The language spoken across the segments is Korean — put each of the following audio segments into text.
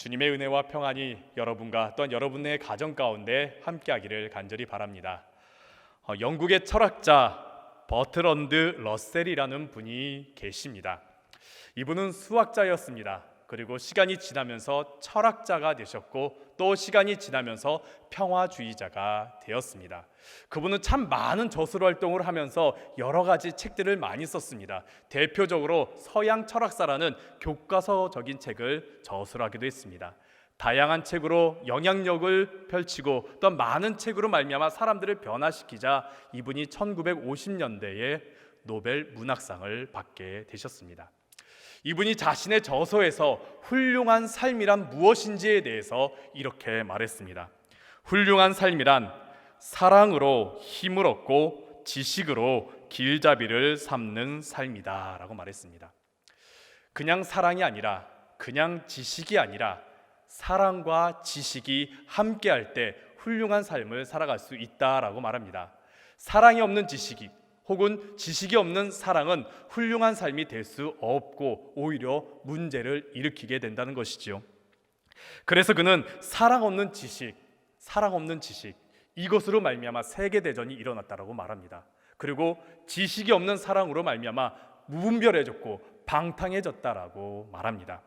주님의 은혜와 평안이 여러분과 또한 여러분의 가정 가운데 함께하기를 간절히 바랍니다. 영국의 철학자 버트런드 러셀이라는 분이 계십니다. 이분은 수학자였습니다. 그리고 시간이 지나면서 철학자가 되셨고 또 시간이 지나면서 평화주의자가 되었습니다. 그분은 참 많은 저술 활동을 하면서 여러 가지 책들을 많이 썼습니다. 대표적으로 서양 철학사라는 교과서적인 책을 저술하기도 했습니다. 다양한 책으로 영향력을 펼치고 또 많은 책으로 말미암아 사람들을 변화시키자 이분이 1950년대에 노벨 문학상을 받게 되셨습니다. 이분이 자신의 저서에서 훌륭한 삶이란 무엇인지에 대해서 이렇게 말했습니다. 훌륭한 삶이란 사랑으로 힘을 얻고 지식으로 길잡이를 삼는 삶이다 라고 말했습니다. 그냥 사랑이 아니라 그냥 지식이 아니라 사랑과 지식이 함께할 때 훌륭한 삶을 살아갈 수 있다라고 말합니다. 사랑이 없는 지식이 혹은 지식이 없는 사랑은 훌륭한 삶이 될 수 없고 오히려 문제를 일으키게 된다는 것이지요. 그래서 그는 사랑 없는 지식 이것으로 말미암아 세계대전이 일어났다라고 말합니다. 그리고 지식이 없는 사랑으로 말미암아 무분별해졌고 방탕해졌다라고 말합니다.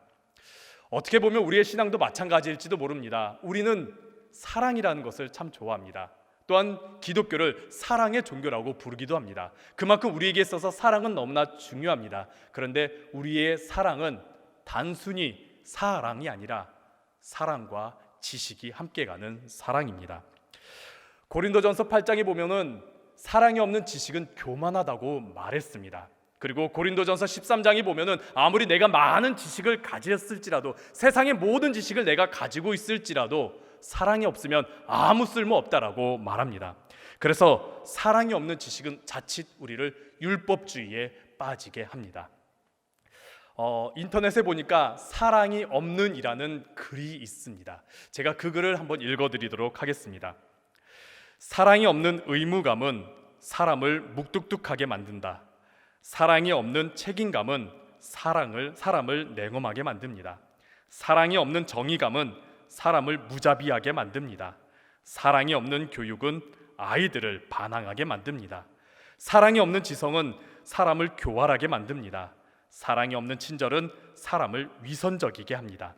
어떻게 보면 우리의 신앙도 마찬가지일지도 모릅니다. 우리는 사랑이라는 것을 참 좋아합니다. 또한 기독교를 사랑의 종교라고 부르기도 합니다. 그만큼 우리에게 있어서 사랑은 너무나 중요합니다. 그런데 우리의 사랑은 단순히 사랑이 아니라 사랑과 지식이 함께 가는 사랑입니다. 고린도전서 8장에 보면은 사랑이 없는 지식은 교만하다고 말했습니다. 그리고 고린도전서 13장에 보면은 아무리 내가 많은 지식을 가졌을지라도 세상의 모든 지식을 내가 가지고 있을지라도 사랑이 없으면 아무 쓸모 없다라고 말합니다. 그래서 사랑이 없는 지식은 자칫 우리를 율법주의에 빠지게 합니다. 인터넷에 보니까 사랑이 없는 이라는 글이 있습니다. 제가 그 글을 한번 읽어드리도록 하겠습니다. 사랑이 없는 의무감은 사람을 묵뚝뚝하게 만든다. 사랑이 없는 책임감은 사람을 냉엄하게 만듭니다. 사랑이 없는 정의감은 사람을 무자비하게 만듭니다. 사랑이 없는 교육은 아이들을 반항하게 만듭니다. 사랑이 없는 지성은 사람을 교활하게 만듭니다. 사랑이 없는 친절은 사람을 위선적이게 합니다.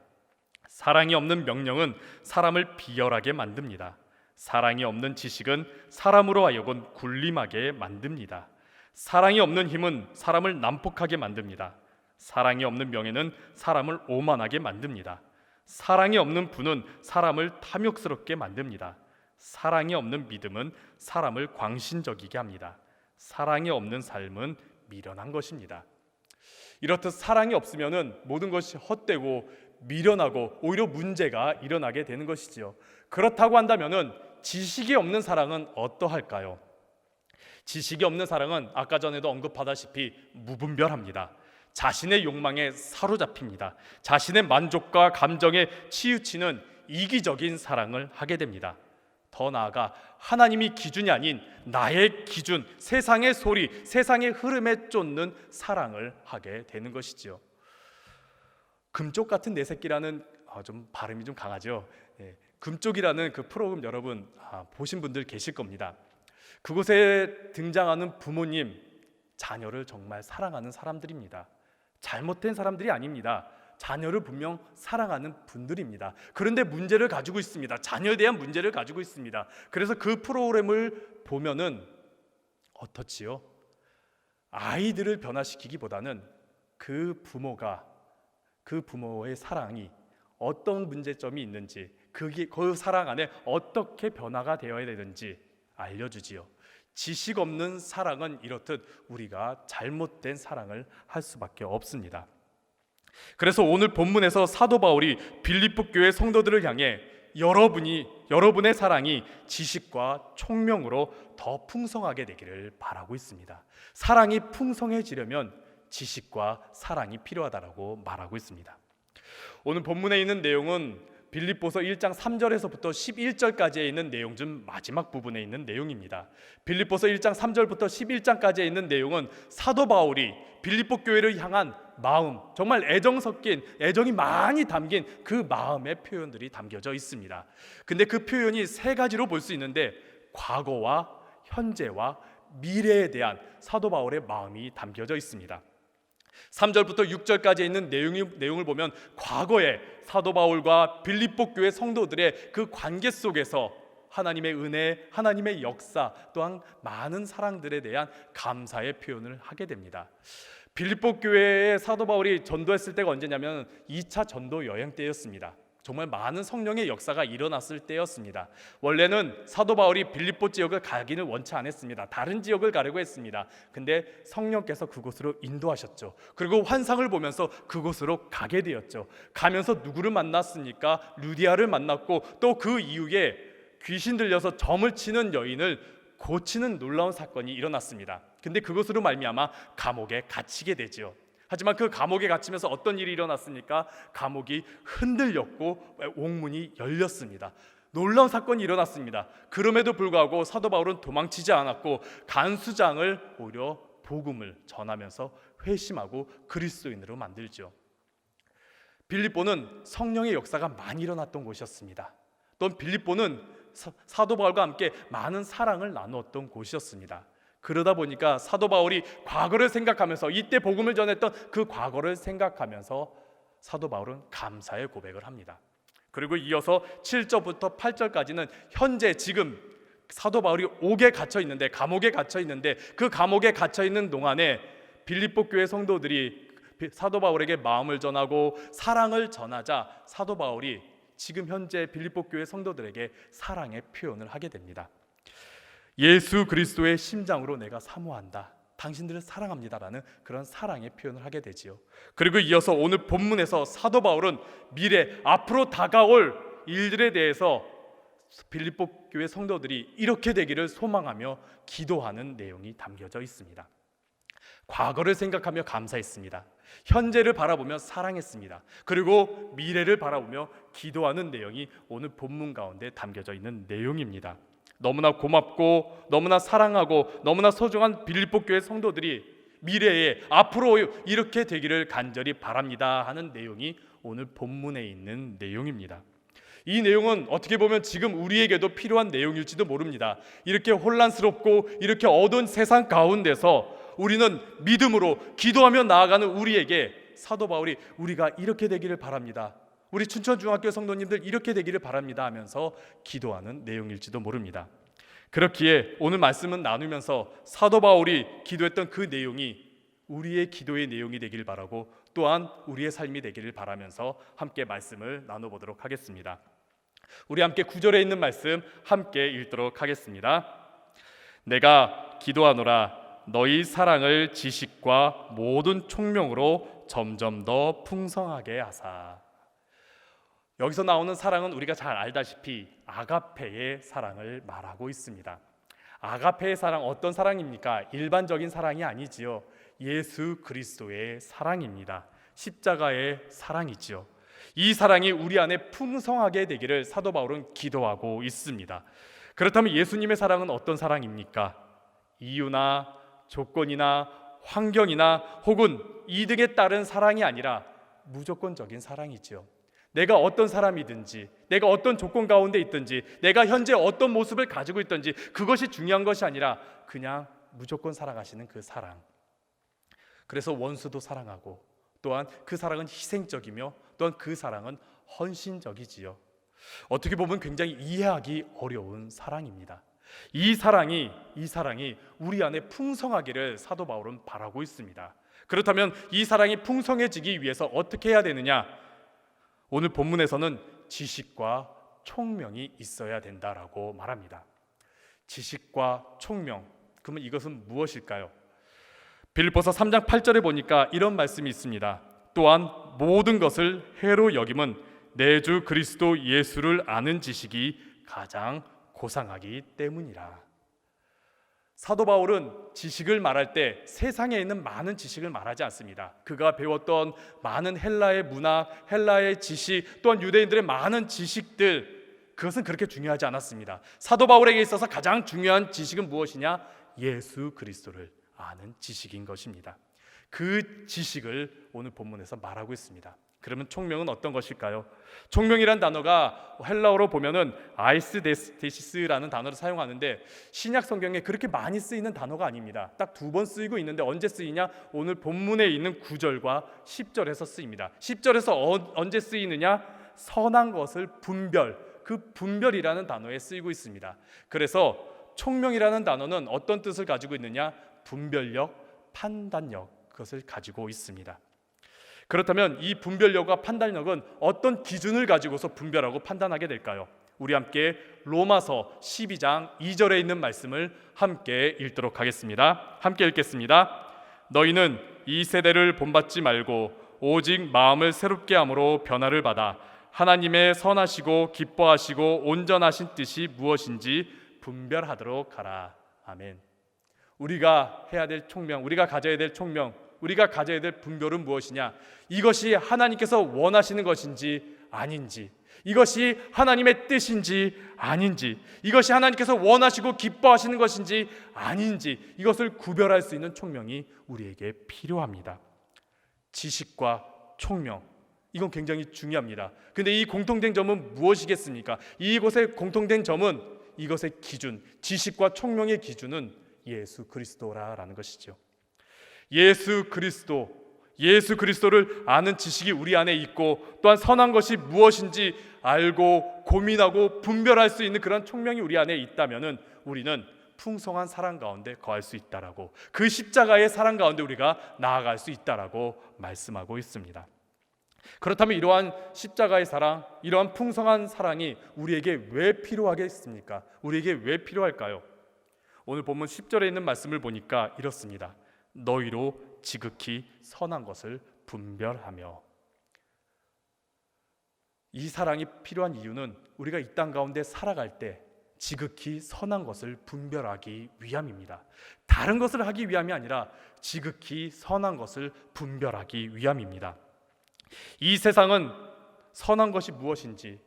사랑이 없는 명령은 사람을 비열하게 만듭니다. 사랑이 없는 지식은 사람으로 하여금 군림하게 만듭니다. 사랑이 없는 힘은 사람을 난폭하게 만듭니다. 사랑이 없는 명예는 사람을 오만하게 만듭니다. 사랑이 없는 부는 사람을 탐욕스럽게 만듭니다. 사랑이 없는 믿음은 사람을 광신적이게 합니다. 사랑이 없는 삶은 미련한 것입니다. 이렇듯 사랑이 없으면 모든 것이 헛되고 미련하고 오히려 문제가 일어나게 되는 것이지요. 그렇다고 한다면 지식이 없는 사랑은 어떠할까요? 지식이 없는 사랑은 아까 전에도 언급하다시피 무분별합니다. 자신의 욕망에 사로잡힙니다. 자신의 만족과 감정에 치우치는 이기적인 사랑을 하게 됩니다. 더 나아가 하나님이 기준이 아닌 나의 기준, 세상의 소리, 세상의 흐름에 쫓는 사랑을 하게 되는 것이지요. 금쪽 같은 내 새끼라는 좀 발음이 좀 강하죠. 금쪽이라는 그 프로그램 여러분 보신 분들 계실 겁니다. 그곳에 등장하는 부모님, 자녀를 정말 사랑하는 사람들입니다. 잘못된 사람들이 아닙니다. 자녀를 분명 사랑하는 분들입니다. 그런데 문제를 가지고 있습니다. 자녀에 대한 문제를 가지고 있습니다. 그래서 그 프로그램을 보면은 어떻지요? 아이들을 변화시키기보다는 그 부모의 사랑이 어떤 문제점이 있는지 그 사랑 안에 어떻게 변화가 되어야 되는지 알려주지요. 지식 없는 사랑은 이렇듯 우리가 잘못된 사랑을 할 수밖에 없습니다. 그래서 오늘 본문에서 사도 바울이 빌립보 교회 성도들을 향해 여러분의 사랑이 지식과 총명으로 더 풍성하게 되기를 바라고 있습니다. 사랑이 풍성해지려면 지식과 사랑이 필요하다라고 말하고 있습니다. 오늘 본문에 있는 내용은 빌립보서 1장 3절에서부터 11절까지에 있는 내용 중 마지막 부분에 있는 내용입니다. 빌립보서 1장 3절부터 11장까지에 있는 내용은 사도 바울이 빌립보 교회를 향한 마음, 정말 애정 섞인, 애정이 많이 담긴 그 마음의 표현들이 담겨져 있습니다. 근데 그 표현이 세 가지로 볼 수 있는데, 과거와 현재와 미래에 대한 사도 바울의 마음이 담겨져 있습니다. 3절부터 6절까지 있는 내용을 보면 과거에 사도 바울과 빌립보 교회 성도들의 그 관계 속에서 하나님의 은혜, 하나님의 역사, 또한 많은 사랑들에 대한 감사의 표현을 하게 됩니다. 빌립보 교회에 사도 바울이 전도했을 때가 언제냐면 2차 전도 여행 때였습니다. 정말 많은 성령의 역사가 일어났을 때였습니다. 원래는 사도 바울이 빌립보 지역을 가기는 원치 않았습니다. 다른 지역을 가려고 했습니다. 근데 성령께서 그곳으로 인도하셨죠. 그리고 환상을 보면서 그곳으로 가게 되었죠. 가면서 누구를 만났습니까? 루디아를 만났고, 또 그 이후에 귀신 들려서 점을 치는 여인을 고치는 놀라운 사건이 일어났습니다. 근데 그것으로 말미암아 감옥에 갇히게 되죠. 하지만 그 감옥에 갇히면서 어떤 일이 일어났습니까? 감옥이 흔들렸고 옥문이 열렸습니다. 놀라운 사건이 일어났습니다. 그럼에도 불구하고 사도 바울은 도망치지 않았고 간수장을 오히려 복음을 전하면서 회심하고 그리스도인으로 만들죠. 빌립보는 성령의 역사가 많이 일어났던 곳이었습니다. 또 빌립보는 사도 바울과 함께 많은 사랑을 나누었던 곳이었습니다. 그러다 보니까 사도 바울이 과거를 생각하면서, 이때 복음을 전했던 그 과거를 생각하면서 사도 바울은 감사의 고백을 합니다. 그리고 이어서 7절부터 8절까지는 현재 지금 사도 바울이 옥에 갇혀 있는데, 감옥에 갇혀 있는데, 그 감옥에 갇혀 있는 동안에 빌립보 교회 성도들이 사도 바울에게 마음을 전하고 사랑을 전하자 사도 바울이 지금 현재 빌립보 교회 성도들에게 사랑의 표현을 하게 됩니다. 예수 그리스도의 심장으로 내가 사모한다, 당신들을 사랑합니다라는 그런 사랑의 표현을 하게 되지요. 그리고 이어서 오늘 본문에서 사도 바울은 미래, 앞으로 다가올 일들에 대해서 빌립보 교회 성도들이 이렇게 되기를 소망하며 기도하는 내용이 담겨져 있습니다. 과거를 생각하며 감사했습니다. 현재를 바라보며 사랑했습니다. 그리고 미래를 바라보며 기도하는 내용이 오늘 본문 가운데 담겨져 있는 내용입니다. 너무나 고맙고 너무나 사랑하고 너무나 소중한 빌립보 교회 성도들이 미래에 앞으로 이렇게 되기를 간절히 바랍니다 하는 내용이 오늘 본문에 있는 내용입니다. 이 내용은 어떻게 보면 지금 우리에게도 필요한 내용일지도 모릅니다. 이렇게 혼란스럽고 이렇게 어두운 세상 가운데서 우리는 믿음으로 기도하며 나아가는 우리에게 사도 바울이 우리가 이렇게 되기를 바랍니다, 우리 춘천중학교 성도님들 이렇게 되기를 바랍니다 하면서 기도하는 내용일지도 모릅니다. 그렇기에 오늘 말씀은 나누면서 사도 바울이 기도했던 그 내용이 우리의 기도의 내용이 되기를 바라고, 또한 우리의 삶이 되기를 바라면서 함께 말씀을 나눠보도록 하겠습니다. 우리 함께 9절에 있는 말씀 함께 읽도록 하겠습니다. 내가 기도하노라 너희 사랑을 지식과 모든 총명으로 점점 더 풍성하게 하사. 여기서 나오는 사랑은 우리가 잘 알다시피 아가페의 사랑을 말하고 있습니다. 아가페의 사랑, 어떤 사랑입니까? 일반적인 사랑이 아니지요. 예수 그리스도의 사랑입니다. 십자가의 사랑이지요. 이 사랑이 우리 안에 풍성하게 되기를 사도 바울은 기도하고 있습니다. 그렇다면 예수님의 사랑은 어떤 사랑입니까? 이유나 조건이나 환경이나 혹은 이득에 따른 사랑이 아니라 무조건적인 사랑이지요. 내가 어떤 사람이든지, 내가 어떤 조건 가운데 있든지, 내가 현재 어떤 모습을 가지고 있든지 그것이 중요한 것이 아니라 그냥 무조건 사랑하시는 그 사랑. 그래서 원수도 사랑하고, 또한 그 사랑은 희생적이며, 또한 그 사랑은 헌신적이지요. 어떻게 보면 굉장히 이해하기 어려운 사랑입니다. 이 사랑이 우리 안에 풍성하기를 사도 바울은 바라고 있습니다. 그렇다면 이 사랑이 풍성해지기 위해서 어떻게 해야 되느냐? 오늘 본문에서는 지식과 총명이 있어야 된다라고 말합니다. 지식과 총명, 그러면 이것은 무엇일까요? 빌립보서 3장 8절에 보니까 이런 말씀이 있습니다. 또한 모든 것을 해로 여김은 내 주 그리스도 예수를 아는 지식이 가장 고상하기 때문이라. 사도 바울은 지식을 말할 때 세상에 있는 많은 지식을 말하지 않습니다. 그가 배웠던 많은 헬라의 문학, 헬라의 지식, 또한 유대인들의 많은 지식들, 그것은 그렇게 중요하지 않았습니다. 사도 바울에게 있어서 가장 중요한 지식은 무엇이냐? 예수 그리스도를 아는 지식인 것입니다. 그 지식을 오늘 본문에서 말하고 있습니다. 그러면 총명은 어떤 것일까요? 총명이란 단어가 헬라어로 보면은 아이스데시스라는 단어를 사용하는데 신약 성경에 그렇게 많이 쓰이는 단어가 아닙니다. 딱 2번 쓰이고 있는데 언제 쓰이냐? 오늘 본문에 있는 9절과 10절에서 쓰입니다. 10절에서 언제 쓰이느냐? 선한 것을 분별, 그 분별이라는 단어에 쓰이고 있습니다. 그래서 총명이라는 단어는 어떤 뜻을 가지고 있느냐? 분별력, 판단력, 그것을 가지고 있습니다. 그렇다면 이 분별력과 판단력은 어떤 기준을 가지고서 분별하고 판단하게 될까요? 우리 함께 로마서 12장 2절에 있는 말씀을 함께 읽도록 하겠습니다. 함께 읽겠습니다. 너희는 이 세대를 본받지 말고 오직 마음을 새롭게 함으로 변화를 받아 하나님의 선하시고 기뻐하시고 온전하신 뜻이 무엇인지 분별하도록 하라. 아멘. 우리가 해야 될 총명, 우리가 가져야 될 총명, 우리가 가져야 될 분별은 무엇이냐? 이것이 하나님께서 원하시는 것인지 아닌지, 이것이 하나님의 뜻인지 아닌지, 이것이 하나님께서 원하시고 기뻐하시는 것인지 아닌지, 이것을 구별할 수 있는 총명이 우리에게 필요합니다. 지식과 총명, 이건 굉장히 중요합니다. 근데 이 공통된 점은 무엇이겠습니까? 이곳의 공통된 점은, 이것의 기준, 지식과 총명의 기준은 예수 그리스도라는 것이죠. 예수 그리스도를 아는 지식이 우리 안에 있고, 또한 선한 것이 무엇인지 알고 고민하고 분별할 수 있는 그런 총명이 우리 안에 있다면은 우리는 풍성한 사랑 가운데 거할 수 있다라고, 그 십자가의 사랑 가운데 우리가 나아갈 수 있다라고 말씀하고 있습니다. 그렇다면 이러한 십자가의 사랑, 이러한 풍성한 사랑이 우리에게 왜 필요하겠습니까? 우리에게 왜 필요할까요? 오늘 본문 10절에 있는 말씀을 보니까 이렇습니다. 너희로 지극히 선한 것을 분별하며. 이 사랑이 필요한 이유는 우리가 이 땅 가운데 살아갈 때 지극히 선한 것을 분별하기 위함입니다. 다른 것을 하기 위함이 아니라 지극히 선한 것을 분별하기 위함입니다. 이 세상은 선한 것이 무엇인지,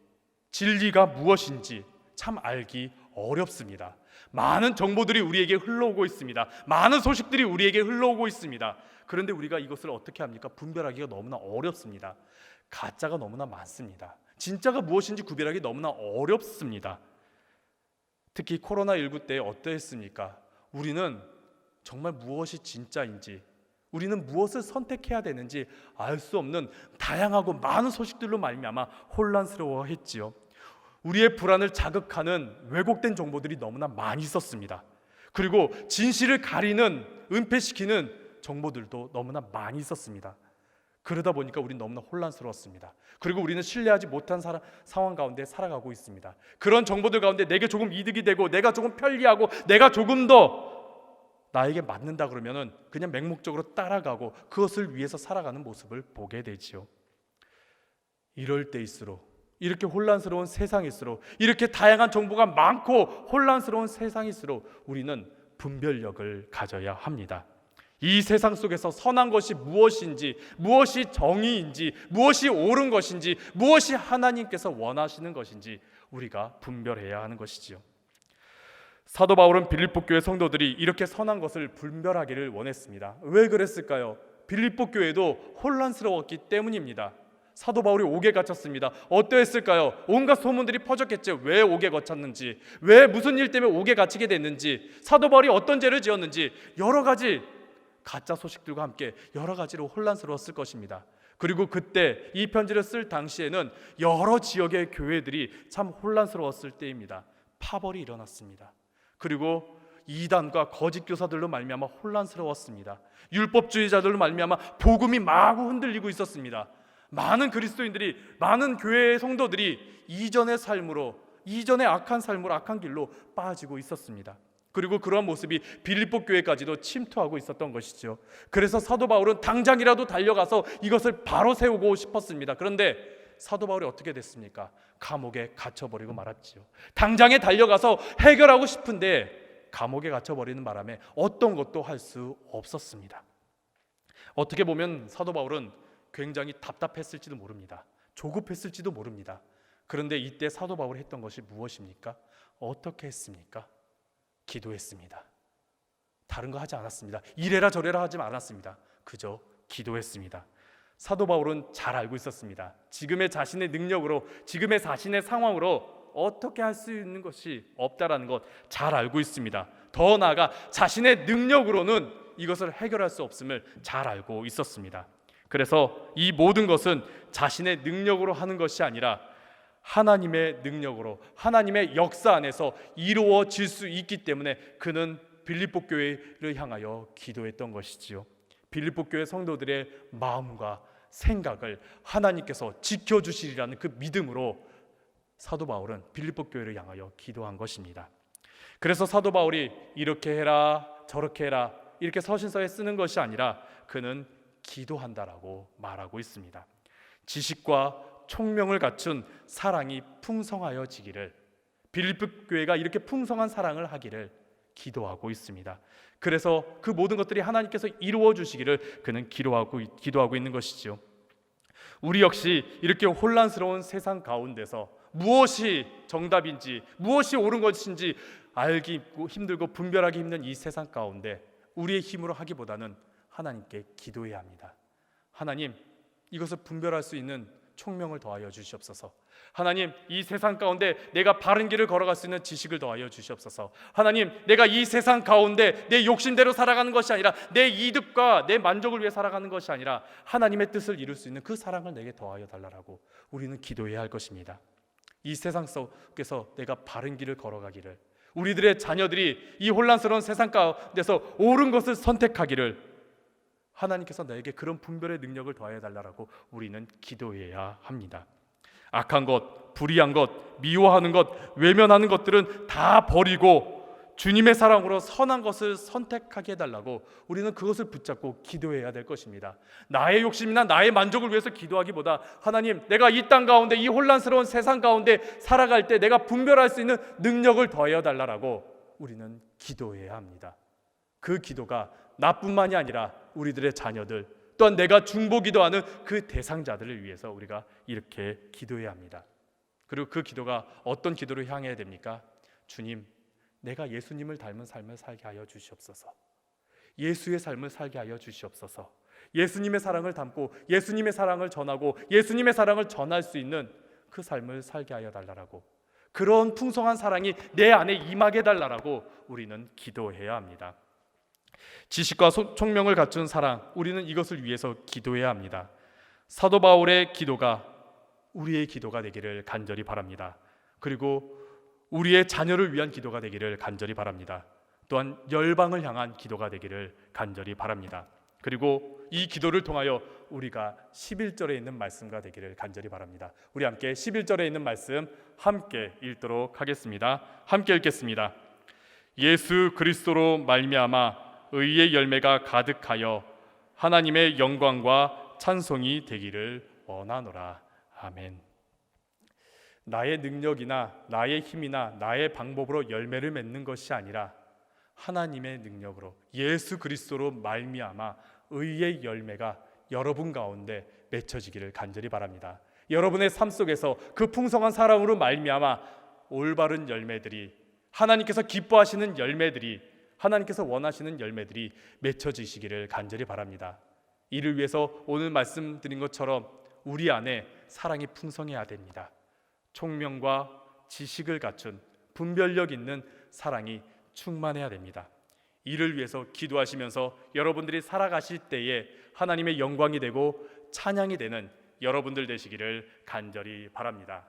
진리가 무엇인지 참 알기 어렵습니다. 많은 정보들이 우리에게 흘러오고 있습니다. 많은 소식들이 우리에게 흘러오고 있습니다. 그런데 우리가 이것을 어떻게 합니까? 분별하기가 너무나 어렵습니다. 가짜가 너무나 많습니다. 진짜가 무엇인지 구별하기 너무나 어렵습니다. 특히 코로나19 때 어떠했습니까? 우리는 정말 무엇이 진짜인지, 우리는 무엇을 선택해야 되는지 알 수 없는 다양하고 많은 소식들로 말미암아 혼란스러워했지요. 우리의 불안을 자극하는 왜곡된 정보들이 너무나 많이 있었습니다. 그리고 진실을 가리는, 은폐시키는 정보들도 너무나 많이 있었습니다. 그러다 보니까 우리는 너무나 혼란스러웠습니다. 그리고 우리는 신뢰하지 못한 상황 가운데 살아가고 있습니다. 그런 정보들 가운데 내게 조금 이득이 되고, 내가 조금 편리하고, 내가 조금 더 나에게 맞는다 그러면은 그냥 맹목적으로 따라가고 그것을 위해서 살아가는 모습을 보게 되지요. 이럴 때일수록, 이렇게 혼란스러운 세상일수록, 이렇게 다양한 정보가 많고 혼란스러운 세상일수록 우리는 분별력을 가져야 합니다. 이 세상 속에서 선한 것이 무엇인지, 무엇이 정의인지, 무엇이 옳은 것인지, 무엇이 하나님께서 원하시는 것인지 우리가 분별해야 하는 것이지요. 사도 바울은 빌립보 교회 성도들이 이렇게 선한 것을 분별하기를 원했습니다. 왜 그랬을까요? 빌립보 교회도 혼란스러웠기 때문입니다. 사도 바울이 옥에 갇혔습니다. 어떠했을까요? 온갖 소문들이 퍼졌겠죠. 왜 옥에 갇혔는지, 왜 무슨 일 때문에 옥에 갇히게 됐는지, 사도 바울이 어떤 죄를 지었는지, 여러 가지 가짜 소식들과 함께 여러 가지로 혼란스러웠을 것입니다. 그리고 그때 이 편지를 쓸 당시에는 여러 지역의 교회들이 참 혼란스러웠을 때입니다. 파벌이 일어났습니다. 그리고 이단과 거짓 교사들로 말미암아 혼란스러웠습니다. 율법주의자들로 말미암아 복음이 마구 흔들리고 있었습니다. 많은 그리스도인들이, 많은 교회의 성도들이 이전의 삶으로, 이전의 악한 삶으로, 악한 길로 빠지고 있었습니다. 그리고 그러한 모습이 빌립보 교회까지도 침투하고 있었던 것이죠. 그래서 사도 바울은 당장이라도 달려가서 이것을 바로 세우고 싶었습니다. 그런데 사도 바울이 어떻게 됐습니까? 감옥에 갇혀버리고 말았지요. 당장에 달려가서 해결하고 싶은데 감옥에 갇혀버리는 바람에 어떤 것도 할 수 없었습니다. 어떻게 보면 사도 바울은 굉장히 답답했을지도 모릅니다. 조급했을지도 모릅니다. 그런데 이때 사도 바울이 했던 것이 무엇입니까? 어떻게 했습니까? 기도했습니다. 다른 거 하지 않았습니다. 이래라 저래라 하지 않았습니다. 그저 기도했습니다. 사도 바울은 잘 알고 있었습니다. 지금의 자신의 능력으로, 지금의 자신의 상황으로 어떻게 할 수 있는 것이 없다라는 것 잘 알고 있습니다. 더 나아가 자신의 능력으로는 이것을 해결할 수 없음을 잘 알고 있었습니다. 그래서 이 모든 것은 자신의 능력으로 하는 것이 아니라 하나님의 능력으로, 하나님의 역사 안에서 이루어질 수 있기 때문에 그는 빌립보 교회를 향하여 기도했던 것이지요. 빌립보 교회 성도들의 마음과 생각을 하나님께서 지켜주시리라는 그 믿음으로 사도 바울은 빌립보 교회를 향하여 기도한 것입니다. 그래서 사도 바울이 이렇게 해라 저렇게 해라 이렇게 서신서에 쓰는 것이 아니라 그는 기도한다라고 말하고 있습니다. 지식과 총명을 갖춘 사랑이 풍성하여지기를, 빌립보 교회가 이렇게 풍성한 사랑을 하기를 기도하고 있습니다. 그래서 그 모든 것들이 하나님께서 이루어 주시기를 그는 기도하고 있는 것이지요. 우리 역시 이렇게 혼란스러운 세상 가운데서 무엇이 정답인지 무엇이 옳은 것인지 알기 힘들고 분별하기 힘든 이 세상 가운데 우리의 힘으로 하기보다는 하나님께 기도해야 합니다. 하나님, 이것을 분별할 수 있는 총명을 더하여 주시옵소서. 하나님, 이 세상 가운데 내가 바른 길을 걸어갈 수 있는 지식을 더하여 주시옵소서. 하나님, 내가 이 세상 가운데 내 욕심대로 살아가는 것이 아니라 내 이득과 내 만족을 위해 살아가는 것이 아니라 하나님의 뜻을 이룰 수 있는 그 사랑을 내게 더하여 달라고 우리는 기도해야 할 것입니다. 이 세상 속에서 내가 바른 길을 걸어가기를, 우리들의 자녀들이 이 혼란스러운 세상 가운데서 옳은 것을 선택하기를 하나님께서 나에게 그런 분별의 능력을 더해 달라고 우리는 기도해야 합니다. 악한 것, 불의한 것, 미워하는 것, 외면하는 것들은 다 버리고 주님의 사랑으로 선한 것을 선택하게 해달라고 우리는 그것을 붙잡고 기도해야 될 것입니다. 나의 욕심이나 나의 만족을 위해서 기도하기보다 하나님, 내가 이 땅 가운데 이 혼란스러운 세상 가운데 살아갈 때 내가 분별할 수 있는 능력을 더해 달라고 우리는 기도해야 합니다. 그 기도가 나뿐만이 아니라 우리들의 자녀들, 또한 내가 중보기도하는 그 대상자들을 위해서 우리가 이렇게 기도해야 합니다. 그리고 그 기도가 어떤 기도를 향해야 됩니까? 주님, 내가 예수님을 닮은 삶을 살게 하여 주시옵소서. 예수의 삶을 살게 하여 주시옵소서. 예수님의 사랑을 담고 예수님의 사랑을 전하고 예수님의 사랑을 전할 수 있는 그 삶을 살게 하여 달라고, 그런 풍성한 사랑이 내 안에 임하게 달라고 우리는 기도해야 합니다. 지식과 총명을 갖춘 사랑, 우리는 이것을 위해서 기도해야 합니다. 사도 바울의 기도가 우리의 기도가 되기를 간절히 바랍니다. 그리고 우리의 자녀를 위한 기도가 되기를 간절히 바랍니다. 또한 열방을 향한 기도가 되기를 간절히 바랍니다. 그리고 이 기도를 통하여 우리가 11절에 있는 말씀과 되기를 간절히 바랍니다. 우리 함께 11절에 있는 말씀 함께 읽도록 하겠습니다. 함께 읽겠습니다. 예수 그리스도로 말미암아 의의 열매가 가득하여 하나님의 영광과 찬송이 되기를 원하노라. 아멘. 나의 능력이나 나의 힘이나 나의 방법으로 열매를 맺는 것이 아니라 하나님의 능력으로 예수 그리스도로 말미암아 의의 열매가 여러분 가운데 맺혀지기를 간절히 바랍니다. 여러분의 삶 속에서 그 풍성한 사랑으로 말미암아 올바른 열매들이, 하나님께서 기뻐하시는 열매들이, 하나님께서 원하시는 열매들이 맺혀지시기를 간절히 바랍니다. 이를 위해서 오늘 말씀드린 것처럼 우리 안에 사랑이 풍성해야 됩니다. 총명과 지식을 갖춘 분별력 있는 사랑이 충만해야 됩니다. 이를 위해서 기도하시면서 여러분들이 살아가실 때에 하나님의 영광이 되고 찬양이 되는 여러분들 되시기를 간절히 바랍니다.